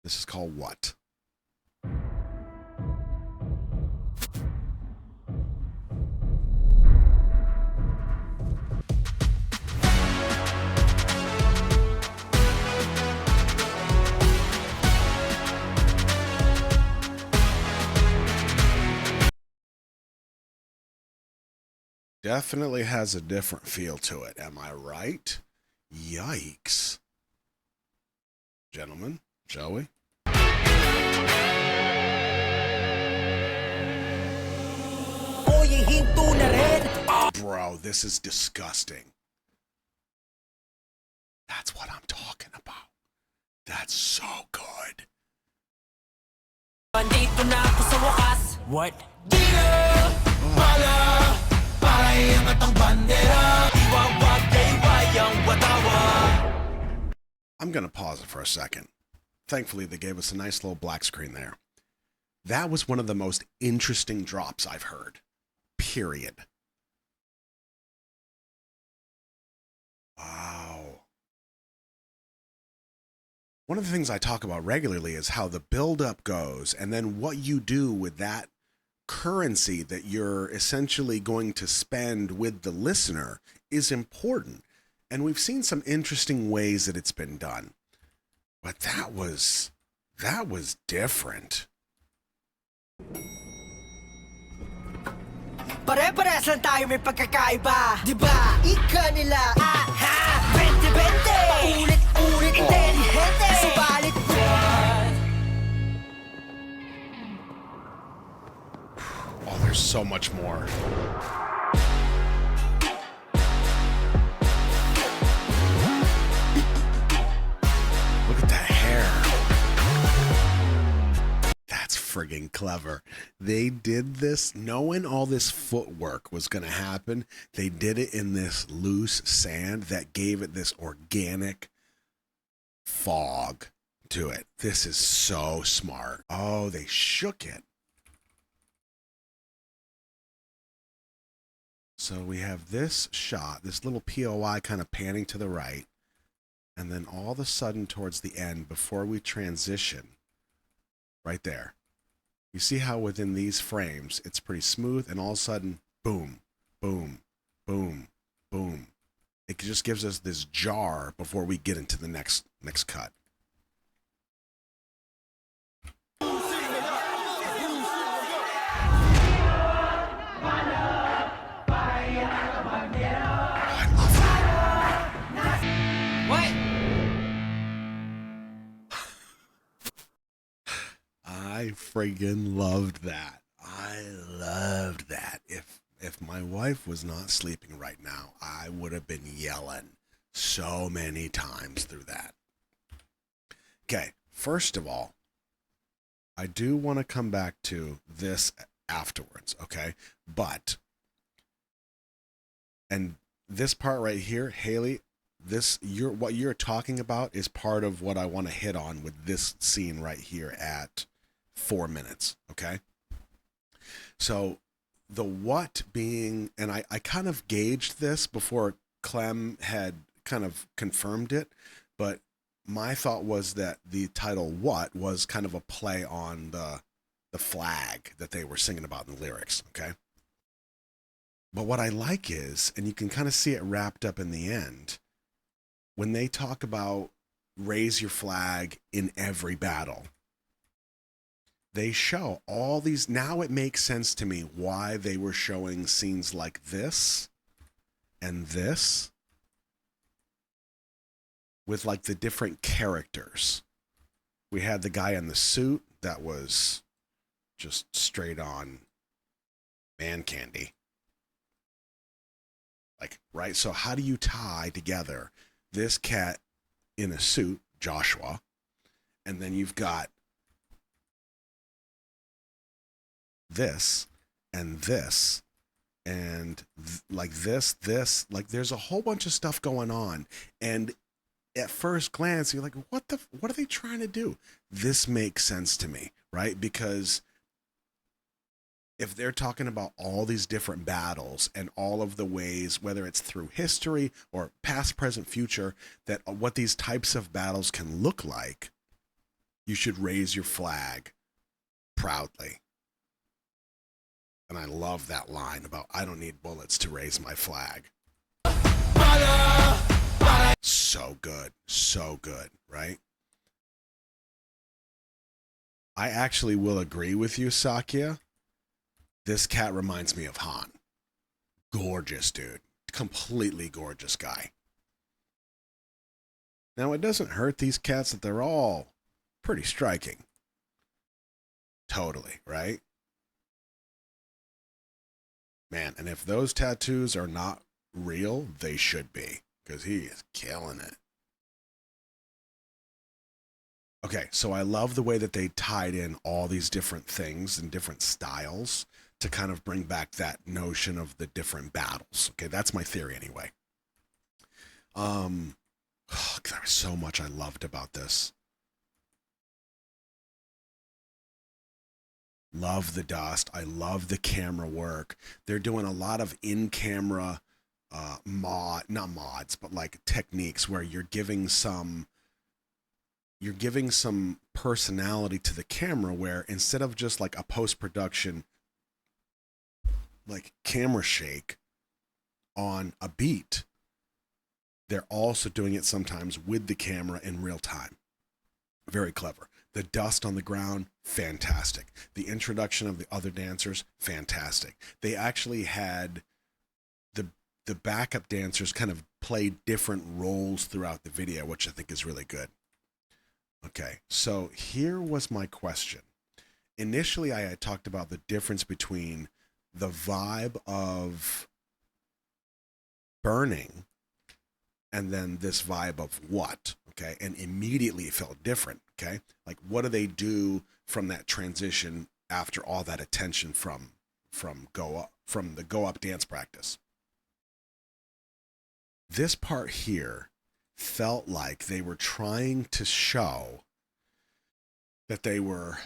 This is called What? Definitely has a different feel to it. Am I right? Yikes. Gentlemen, shall we? Bro, this is disgusting. That's what I'm talking about. That's so good. What? I'm going to pause it for a second. Thankfully, they gave us a nice little black screen there. That was one of the most interesting drops I've heard. Period. Wow. One of the things I talk about regularly is how the buildup goes, and then what you do with that currency that you're essentially going to spend with the listener is important. And we've seen some interesting ways that it's been done. But that was different. Pare-parehas lang tayo may pagkakaiba, di ba? Ika nila, aha! 20-20! Paulit-ulit, intelihente! Subalit Oh, there's so much more. Look at that hair. That's friggin' clever. They did this knowing all this footwork was going to happen. They did it in this loose sand that gave it this organic fog to it. This is so smart. Oh, they shook it. So we have this shot, this little POI kind of panning to the right, and then all of a sudden towards the end, before we transition, right there, you see how within these frames, it's pretty smooth, and all of a sudden, boom, boom, boom, boom. It just gives us this jar before we get into the next cut. I friggin' loved that. I loved that. If my wife was not sleeping right now, I would have been yelling so many times through that. Okay, first of all, I do want to come back to this afterwards, okay? But, and this part right here, Haley, what you're talking about is part of what I want to hit on with this scene right here at 4 minutes, okay? So the what being, and I kind of gauged this before Clem had kind of confirmed it, but my thought was that the title What was kind of a play on the flag that they were singing about in the lyrics, okay? But what I like is, and you can kind of see it wrapped up in the end, when they talk about raise your flag in every battle, they show all these. Now it makes sense to me why they were showing scenes like this and this with like the different characters. We had the guy in the suit that was just straight on man candy. Like, right? So how do you tie together this cat in a suit, Joshua, and then you've got this and this and like this, like there's a whole bunch of stuff going on. And at first glance, you're like, what are they trying to do? This makes sense to me, right? Because if they're talking about all these different battles and all of the ways, whether it's through history or past, present, future, that what these types of battles can look like, You should raise your flag proudly. And I love that line about, I don't need bullets to raise my flag. So good. So good, right? I actually will agree with you, Sakya. This cat reminds me of Han. Gorgeous dude. Completely gorgeous guy. Now, it doesn't hurt these cats that they're all pretty striking. Totally, right? Man, and if those tattoos are not real, they should be, because he is killing it. Okay, so I love the way that they tied in all these different things and different styles to kind of bring back that notion of the different battles. Okay, that's my theory anyway. There was so much I loved about this. Love the dust. I love the camera work. They're doing a lot of in-camera not mods, but like techniques where you're giving some personality to the camera, where instead of just like a post-production like camera shake on a beat, they're also doing it sometimes with the camera in real time. Very clever. The dust on the ground, fantastic. The introduction of the other dancers, fantastic. They actually had the backup dancers kind of play different roles throughout the video, which I think is really good. Okay, so here was my question. Initially, I had talked about the difference between the vibe of Burning and then this vibe of What, okay? And immediately it felt different, okay? Like, what do they do from that transition after all that attention from the Go Up dance practice? This part here felt like they were trying to show that they were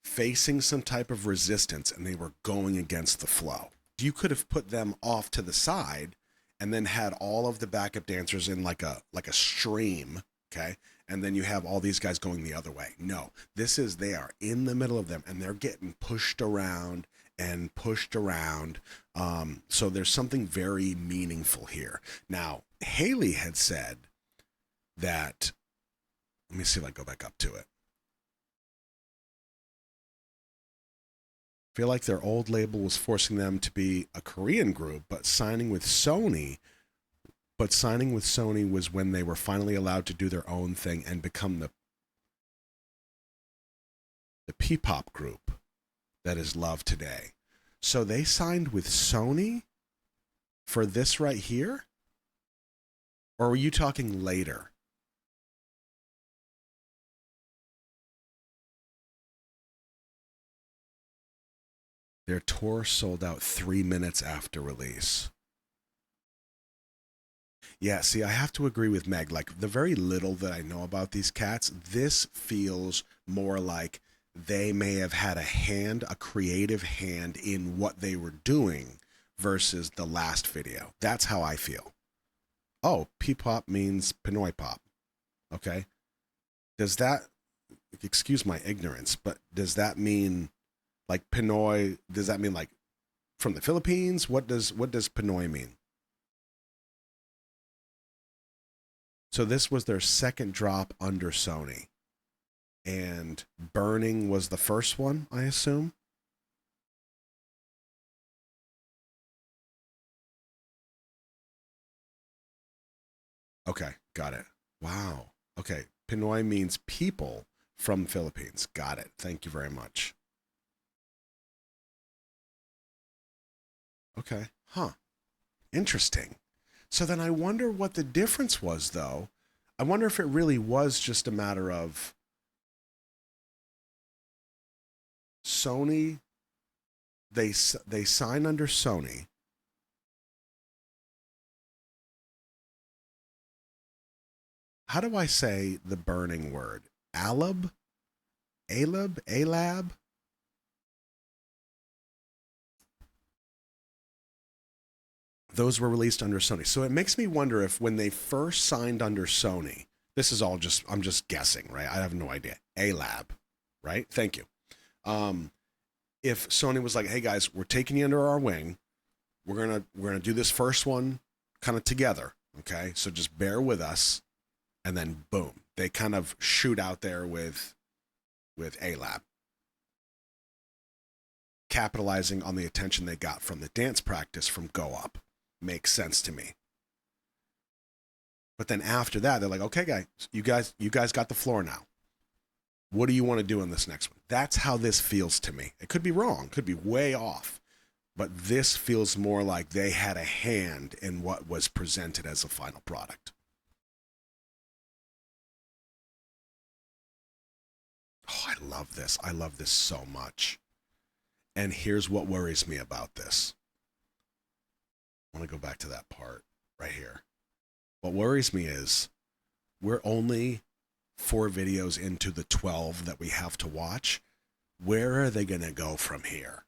facing some type of resistance and they were going against the flow. You could have put them off to the side and then had all of the backup dancers in like a stream, okay? And then you have all these guys going the other way. No, they are in the middle of them and they're getting pushed around and pushed around. So there's something very meaningful here. Now, Haley had said that, let me see if I go back up to it. I feel like their old label was forcing them to be a Korean group, but signing with Sony was when they were finally allowed to do their own thing and become the P-pop group that is loved today. So they signed with Sony for this right here? Or were you talking later? Their tour sold out 3 minutes after release. Yeah, see, I have to agree with Meg. Like, the very little that I know about these cats, this feels more like they may have had a creative hand in what they were doing versus the last video. That's how I feel. Oh, P-pop means Pinoy pop. Okay. Does that, excuse my ignorance, but does that mean like Pinoy, does that mean like from the Philippines? What does Pinoy mean? So this was their second drop under Sony. And Burning was the first one, I assume? Okay, got it. Wow. Okay, Pinoy means people from Philippines. Got it. Thank you very much. Okay. Huh. Interesting. So then I wonder what the difference was, though. I wonder if it really was just a matter of Sony. They sign under Sony. How do I say the Burning word? Alab? Alab? Those were released under Sony. So it makes me wonder if when they first signed under Sony, This is all just, I'm just guessing, right? I have no idea. A lab, right? Thank you. If Sony was like, hey guys, we're taking you under our wing. We're gonna do this first one kind of together. Okay. So just bear with us. And then boom, they kind of shoot out there with A lab. Capitalizing on the attention they got from the dance practice from Go Up. Makes sense to me. But then after that, they're like, okay, guys, you guys got the floor now. What do you want to do in this next one? That's how this feels to me. It could be wrong, could be way off, but this feels more like they had a hand in what was presented as a final product. Oh, I love this. I love this so much. And here's what worries me about this. I want to go back to that part right here. What worries me is we're only 4 videos into the 12 that we have to watch. Where are they going to go from here?